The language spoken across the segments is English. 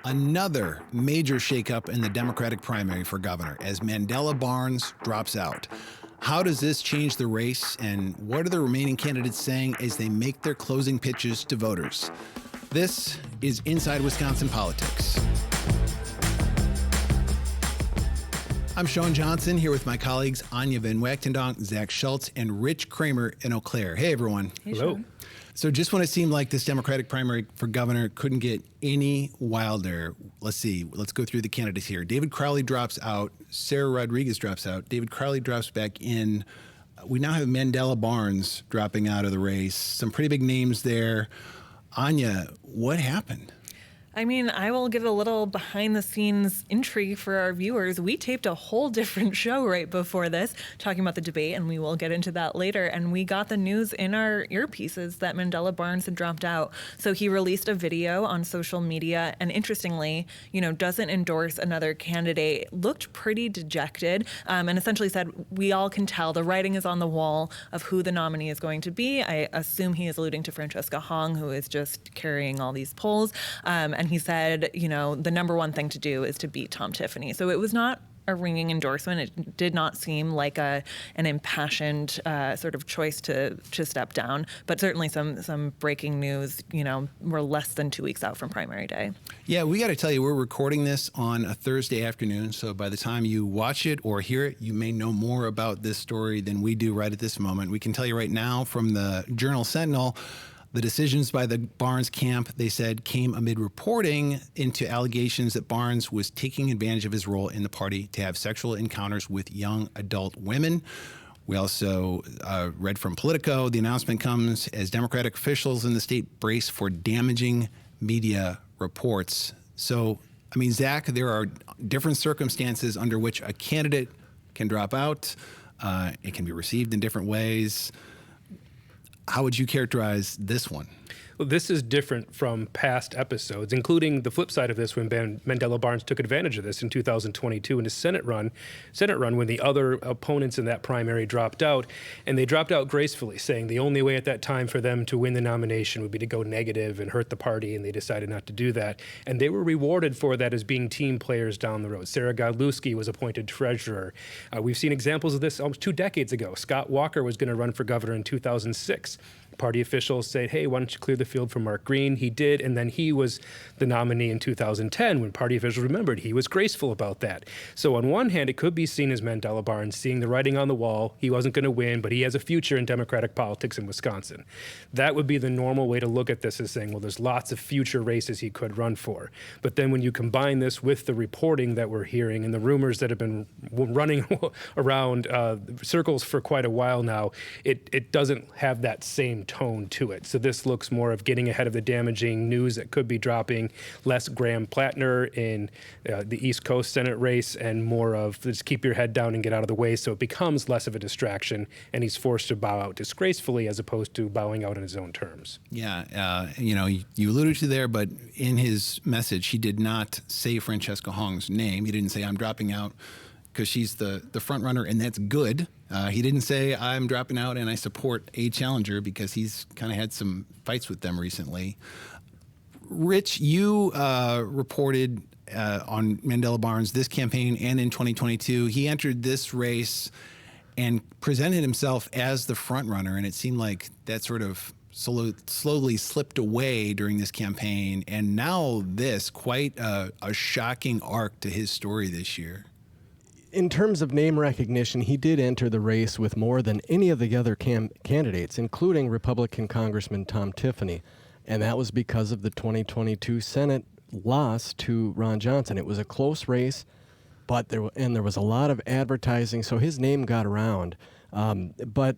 Another major shakeup in the Democratic primary for governor as Mandela Barnes drops out. How does this change the race, and what are the remaining candidates saying as they make their closing pitches to voters? This is Inside Wisconsin Politics. I'm Sean Johnson here with my colleagues Anya Van Wachtendonk, Zach Schultz, and Rich Kramer in Eau Claire. Hey, everyone. Hey, Hello. Sean. So just when it seemed like this Democratic primary for governor couldn't get any wilder, let's see. Let's go through the candidates here. David Crowley drops out. Sarah Rodriguez drops out. David Crowley drops back in. We now have Mandela Barnes dropping out of the race. Some pretty big names there. Anya, what happened? I mean, I will give a little behind-the-scenes intrigue for our viewers. We taped a whole different show right before this, talking about the debate, and we will get into that later. And we got the news in our earpieces that Mandela Barnes had dropped out. So he released a video on social media, and interestingly, doesn't endorse another candidate. Looked pretty dejected, and essentially said, we all can tell the writing is on the wall of who the nominee is going to be. I assume he is alluding to Francesca Hong, who is just carrying all these polls. And he said, the number one thing to do is to beat Tom Tiffany. So it was not a ringing endorsement. It did not seem like an impassioned sort of choice to step down. But certainly some breaking news. We're less than 2 weeks out from primary day. Yeah, we got to tell you, we're recording this on a Thursday afternoon. So by the time you watch it or hear it, you may know more about this story than we do right at this moment. We can tell you right now from the Journal Sentinel, the decisions by the Barnes camp, they said, came amid reporting into allegations that Barnes was taking advantage of his role in the party to have sexual encounters with young adult women. We also read from Politico. The announcement comes as Democratic officials in the state brace for damaging media reports. So, Zach, there are different circumstances under which a candidate can drop out. It can be received in different ways. How would you characterize this one? Well, this is different from past episodes, including the flip side of this when Mandela Barnes took advantage of this in 2022 in his Senate run when the other opponents in that primary dropped out. And they dropped out gracefully, saying the only way at that time for them to win the nomination would be to go negative and hurt the party, and they decided not to do that. And they were rewarded for that as being team players down the road. Sarah Godlewski was appointed treasurer. We've seen examples of this almost 2 decades ago. Scott Walker was going to run for governor in 2006. Party officials said, hey, why don't you clear the field for Mark Green? He did, and then he was the nominee in 2010 when party officials remembered. He was graceful about that. So on one hand, it could be seen as Mandela Barnes seeing the writing on the wall. He wasn't going to win, but he has a future in Democratic politics in Wisconsin. That would be the normal way to look at this, as saying, well, there's lots of future races he could run for. But then when you combine this with the reporting that we're hearing and the rumors that have been running around circles for quite a while now, it doesn't have that same tone to it. So this looks more of getting ahead of the damaging news that could be dropping, less Graham Plattner in the East Coast Senate race, and more of just keep your head down and get out of the way, so it becomes less of a distraction, and he's forced to bow out disgracefully as opposed to bowing out on his own terms. Yeah, you alluded to there, but in his message, he did not say Francesca Hong's name. He didn't say, I'm dropping out because she's the front runner, and that's good. He didn't say, I'm dropping out and I support a challenger, because he's kind of had some fights with them recently. Rich, you reported on Mandela Barnes this campaign and in 2022. He entered this race and presented himself as the front runner, and it seemed like that sort of slowly slipped away during this campaign. And now this, quite a shocking arc to his story this year. In terms of name recognition, he did enter the race with more than any of the other candidates, including Republican Congressman Tom Tiffany. And that was because of the 2022 Senate loss to Ron Johnson. It was a close race, but there was a lot of advertising, so his name got around. But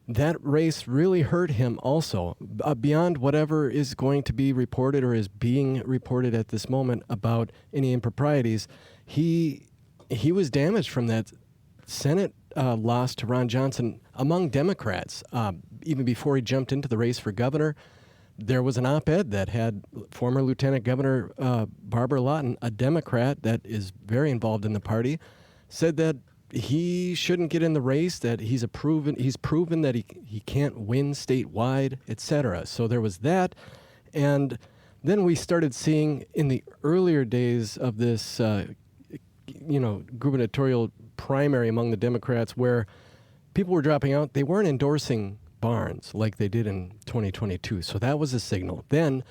that race really hurt him also. Beyond whatever is going to be reported or is being reported at this moment about any improprieties, he was damaged from that Senate loss to Ron Johnson among Democrats. Even before he jumped into the race for governor, there was an op-ed that had former Lieutenant Governor Barbara Lawton, a Democrat that is very involved in the party, said that he shouldn't get in the race, that he's proven that he can't win statewide, etc. So there was that. And then we started seeing in the earlier days of this, gubernatorial primary among the Democrats where people were dropping out, they weren't endorsing Barnes like they did in 2022. So that was a signal. Then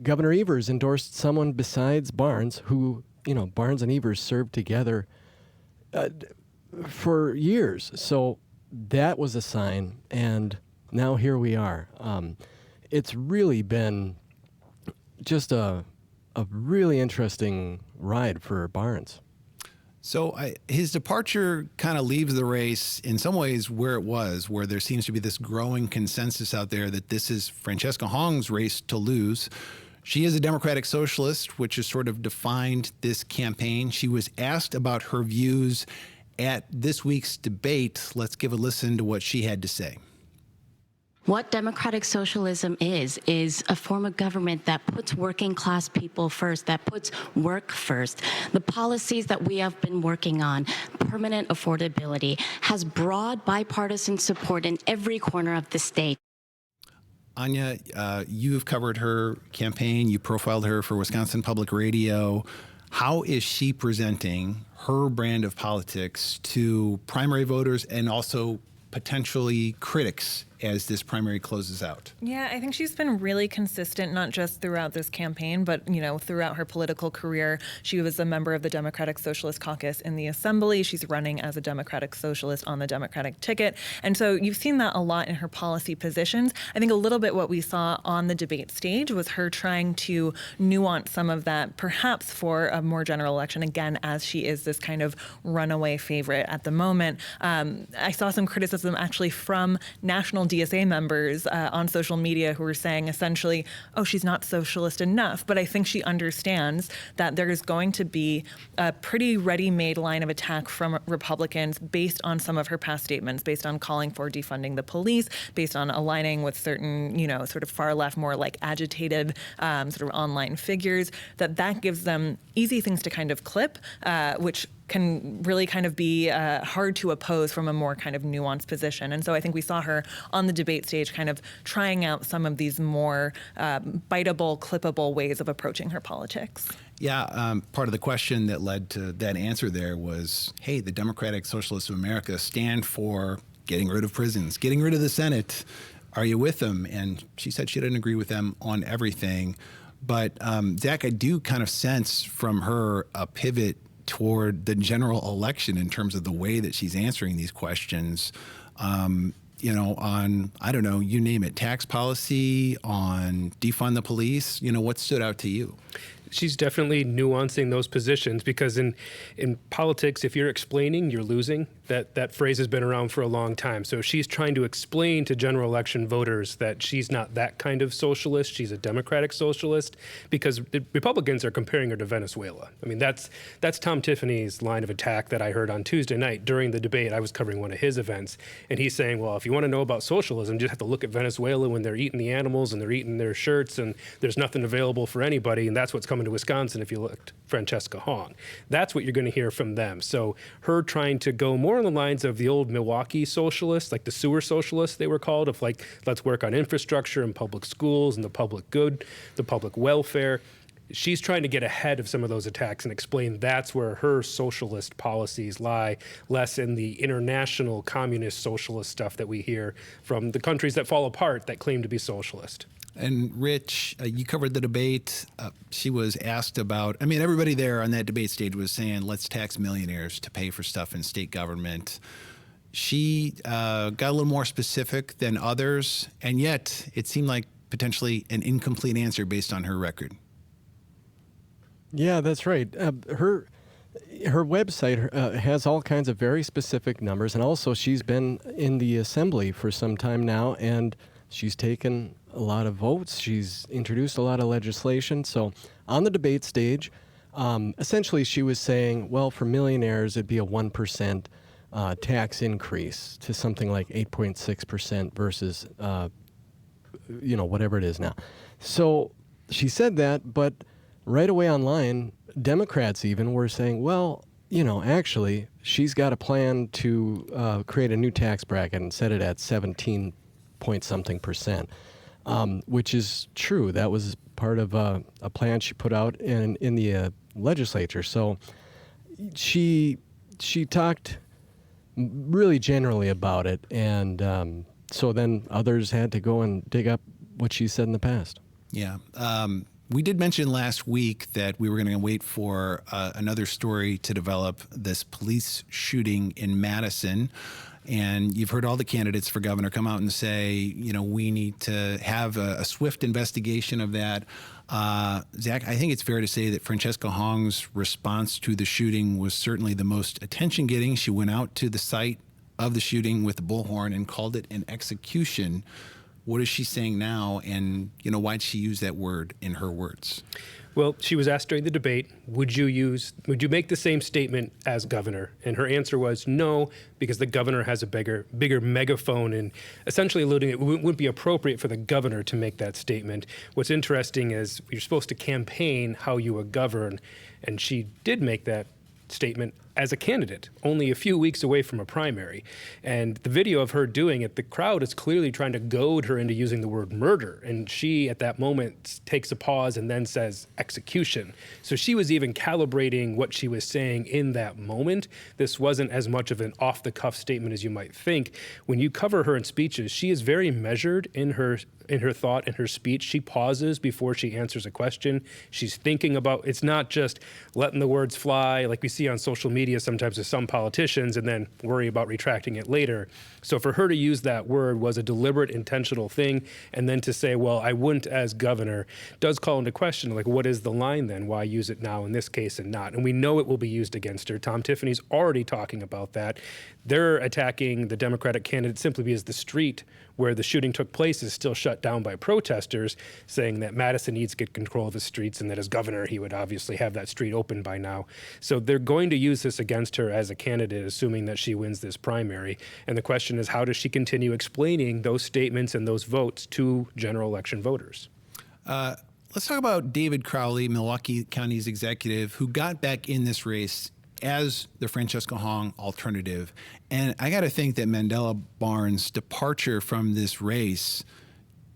Governor Evers endorsed someone besides Barnes who, Barnes and Evers served together for years. So that was a sign. And now here we are. It's really been just a really interesting ride for Barnes. So his departure kind of leaves the race in some ways where it was, where there seems to be this growing consensus out there that this is Francesca Hong's race to lose. She is a Democratic Socialist, which has sort of defined this campaign. She was asked about her views at this week's debate. Let's give a listen to what she had to say. What democratic socialism is a form of government that puts working class people first, that puts work first. The policies that we have been working on, permanent affordability, has broad bipartisan support in every corner of the state. Anya, you've covered her campaign. You profiled her for Wisconsin Public Radio. How is she presenting her brand of politics to primary voters and also potentially critics as this primary closes out? Yeah, I think she's been really consistent, not just throughout this campaign, but, throughout her political career. She was a member of the Democratic Socialist Caucus in the Assembly. She's running as a Democratic Socialist on the Democratic ticket. And so you've seen that a lot in her policy positions. I think a little bit what we saw on the debate stage was her trying to nuance some of that, perhaps for a more general election, again, as she is this kind of runaway favorite at the moment. I saw some criticism actually from national DSA members on social media who were saying essentially, oh, she's not socialist enough. But I think she understands that there is going to be a pretty ready-made line of attack from Republicans based on some of her past statements, based on calling for defunding the police, based on aligning with certain, sort of far left, more like agitated sort of online figures, that gives them easy things to kind of clip, which can really kind of be hard to oppose from a more kind of nuanced position. And so I think we saw her on the debate stage kind of trying out some of these more biteable, clippable ways of approaching her politics. Yeah, part of the question that led to that answer there was, hey, the Democratic Socialists of America stand for getting rid of prisons, getting rid of the Senate. Are you with them? And she said she didn't agree with them on everything. But Zach, I do kind of sense from her a pivot toward the general election in terms of the way that she's answering these questions, on, I don't know, you name it, tax policy, on defund the police. What stood out to you? She's definitely nuancing those positions because in politics, if you're explaining, you're losing. That phrase has been around for a long time. So she's trying to explain to general election voters that she's not that kind of socialist. She's a democratic socialist because the Republicans are comparing her to Venezuela. I mean, that's Tom Tiffany's line of attack that I heard on Tuesday night during the debate. I was covering one of his events, and he's saying, well, if you want to know about socialism, you just have to look at Venezuela when they're eating the animals and they're eating their shirts and there's nothing available for anybody, and that's what's coming to Wisconsin if you looked Francesca Hong. That's what you're going to hear from them. So her trying to go more on the lines of the old Milwaukee socialists, like the sewer socialists they were called, of like, let's work on infrastructure and public schools and the public good, the public welfare. She's trying to get ahead of some of those attacks and explain that's where her socialist policies lie, less in the international communist socialist stuff that we hear from the countries that fall apart that claim to be socialist. And Rich, you covered the debate. She was asked about, everybody there on that debate stage was saying, let's tax millionaires to pay for stuff in state government. She got a little more specific than others, and yet it seemed like potentially an incomplete answer based on her record. Yeah, that's right. Her website has all kinds of very specific numbers, and also she's been in the assembly for some time now, and she's taken a lot of votes. She's introduced a lot of legislation. So on the debate stage, essentially she was saying, well, for millionaires, it'd be a 1% tax increase to something like 8.6% versus, whatever it is now. So she said that, but right away online, Democrats even were saying, well, actually, she's got a plan to create a new tax bracket and set it at 17 point something percent. which is true. That was part of a plan she put out in the legislature. So she talked really generally about it, and so then others had to go and dig up what she said in the past. Yeah. We did mention last week that we were going to wait for another story to develop, this police shooting in Madison. And you've heard all the candidates for governor come out and say, you know, we need to have a swift investigation of that. Zach, I think it's fair to say that Francesca Hong's response to the shooting was certainly the most attention-getting. She went out to the site of the shooting with the bullhorn and called it an execution. What is she saying now? And, you know, why'd she use that word in her words? Well, she was asked during the debate, would you make the same statement as governor? And her answer was no, because the governor has a bigger megaphone, and essentially alluding it wouldn't be appropriate for the governor to make that statement. What's interesting is you're supposed to campaign how you would govern, and she did make that statement as a candidate, only a few weeks away from a primary. And the video of her doing it, the crowd is clearly trying to goad her into using the word murder. And she, at that moment, takes a pause and then says execution. So she was even calibrating what she was saying in that moment. This wasn't as much of an off-the-cuff statement as you might think. When you cover her in speeches, she is very measured in her thought and her speech. She pauses before she answers a question. She's thinking about, it's not just letting the words fly like we see on social media sometimes with some politicians and then worry about retracting it later. So for her to use that word was a deliberate, intentional thing. And then to say, well, I wouldn't as governor, does call into question, like, what is the line then? Why use it now in this case and not? And we know it will be used against her. Tom Tiffany's already talking about that. They're attacking the Democratic candidate simply because the street where the shooting took place is still shut down by protesters, saying that Madison needs to get control of the streets and that as governor, he would obviously have that street open by now. So they're going to use this against her as a candidate, assuming that she wins this primary. And the question is, how does she continue explaining those statements and those votes to general election voters? Let's talk about David Crowley, Milwaukee County's executive, who got back in this race as the Francesca Hong alternative. And I got to think that Mandela Barnes' departure from this race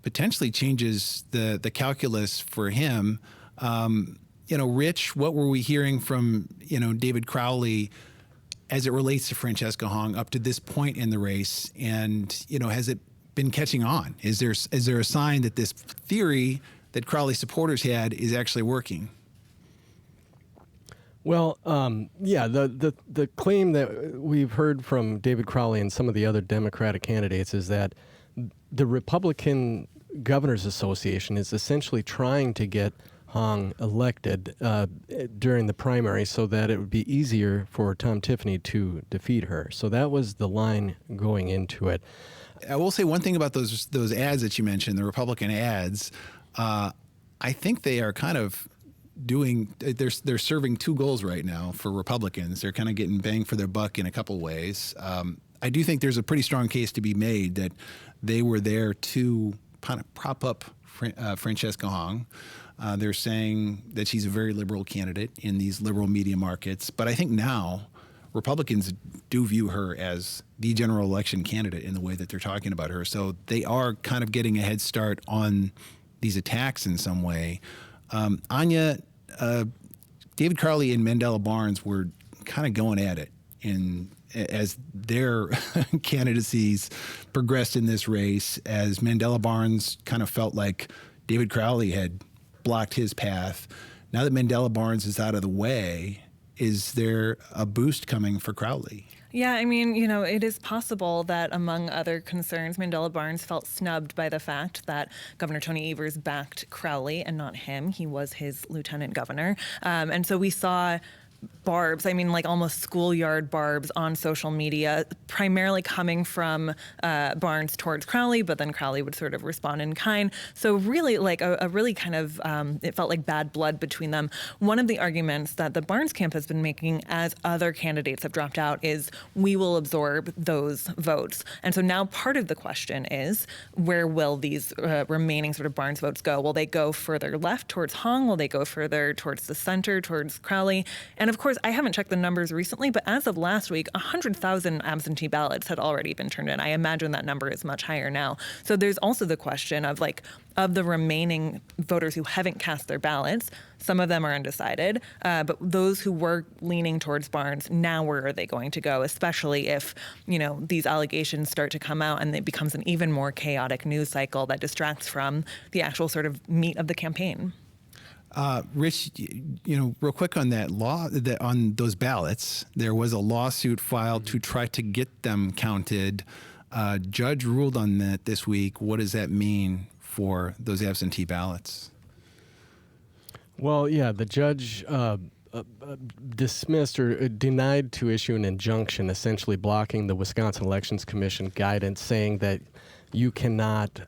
potentially changes the calculus for him. You know, Rich, what were we hearing from, you know, David Crowley as it relates to Francesca Hong up to this point in the race? And, you know, has it been catching on? Is there a sign that this theory that Crowley supporters had is actually working? Well, yeah, the claim that we've heard from David Crowley and some of the other Democratic candidates is that the Republican Governors Association is essentially trying to get Hong elected during the primary so that it would be easier for Tom Tiffany to defeat her. So that was the line going into it. I will say one thing about those ads that you mentioned, the Republican ads. I think they are kind of they're serving two goals right now for Republicans. They're kind of getting bang for their buck in a couple ways. I do think there's a pretty strong case to be made that they were there to kind of prop up Francesca Hong. They're saying that she's a very liberal candidate in these liberal media markets. But I think now Republicans do view her as the general election candidate in the way that they're talking about her. So they are kind of getting a head start on these attacks in some way. Anya, David Crowley and Mandela Barnes were kind of going at it as their candidacies progressed in this race, as Mandela Barnes kind of felt like David Crowley had blocked his path. Now that Mandela Barnes is out of the way, is there a boost coming for Crowley? Yeah, I mean, you know, it is possible that among other concerns, Mandela Barnes felt snubbed by the fact that Governor Tony Evers backed Crowley and not him. He was his lieutenant governor. And so we saw barbs, I mean, like almost schoolyard barbs on social media, primarily coming from Barnes towards Crowley, but then Crowley would sort of respond in kind. So really like a really kind of, it felt like bad blood between them. One of the arguments that the Barnes camp has been making as other candidates have dropped out is we will absorb those votes. And so now part of the question is, where will these remaining sort of Barnes votes go? Will they go further left towards Hong? Will they go further towards the center, towards Crowley? And of course, course, I haven't checked the numbers recently, but as of last week, 100,000 absentee ballots had already been turned in. I imagine that number is much higher now. So there's also the question of of the remaining voters who haven't cast their ballots, some of them are undecided, but those who were leaning towards Barnes, now where are they going to go, especially if, these allegations start to come out and it becomes an even more chaotic news cycle that distracts from the actual sort of meat of the campaign. Rich, real quick on that on those ballots, there was a lawsuit filed to try to get them counted. Judge ruled on that this week. What does that mean for those absentee ballots? Well, yeah, the judge dismissed or denied to issue an injunction, essentially blocking the Wisconsin Elections Commission guidance, saying that you cannot,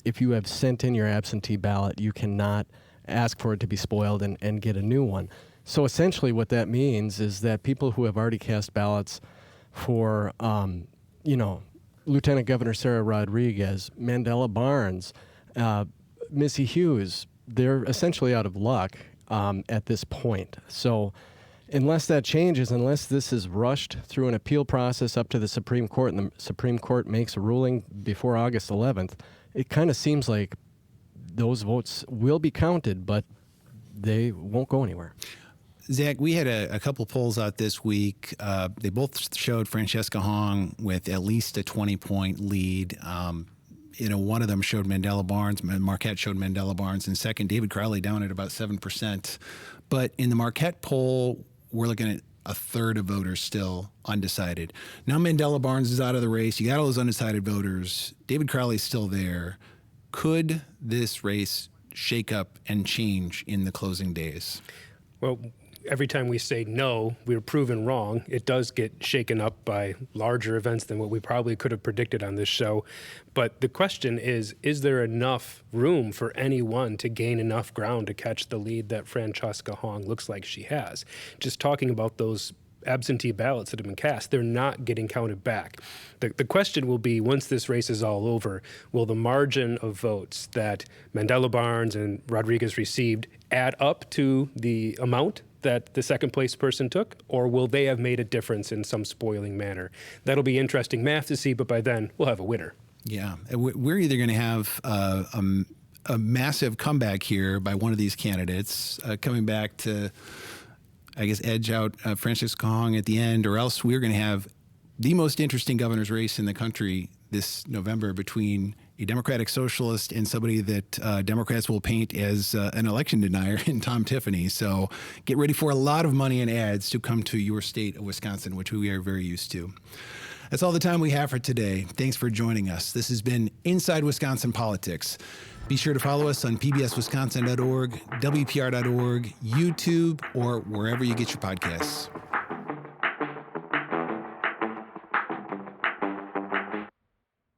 if you have sent in your absentee ballot, you cannot ask for it to be spoiled and get a new one. So essentially what that means is that people who have already cast ballots for, Lieutenant Governor Sarah Rodriguez, Mandela Barnes, Missy Hughes, they're essentially out of luck at this point. So unless that changes, unless this is rushed through an appeal process up to the Supreme Court and the Supreme Court makes a ruling before August 11th, it kind of seems like those votes will be counted, but they won't go anywhere. Zach, we had a couple polls out this week. They both showed Francesca Hong with at least a 20-point lead. One of them showed Mandela Barnes. Marquette showed Mandela Barnes in second. David Crowley down at about 7%. But in the Marquette poll, we're looking at a third of voters still undecided. Now Mandela Barnes is out of the race. You got all those undecided voters. David Crowley's still there. Could this race shake up and change in the closing days? Well, every time we say no, we're proven wrong. It does get shaken up by larger events than what we probably could have predicted on this show. But the question is there enough room for anyone to gain enough ground to catch the lead that Francesca Hong looks like she has? Just talking about those absentee ballots that have been cast, they're not getting counted back. The question will be, once this race is all over, will the margin of votes that Mandela Barnes and Rodriguez received add up to the amount that the second place person took, or will they have made a difference in some spoiling manner? That'll be interesting math to see, but by then we'll have a winner. Yeah, we're either going to have a massive comeback here by one of these candidates coming back to, I guess, edge out Francesca Hong at the end, or else we're going to have the most interesting governor's race in the country this November between a Democratic socialist and somebody that Democrats will paint as an election denier in Tom Tiffany. So get ready for a lot of money and ads to come to your state of Wisconsin, which we are very used to. That's all the time we have for today. Thanks for joining us. This has been Inside Wisconsin Politics. Be sure to follow us on pbswisconsin.org, WPR.org, YouTube, or wherever you get your podcasts.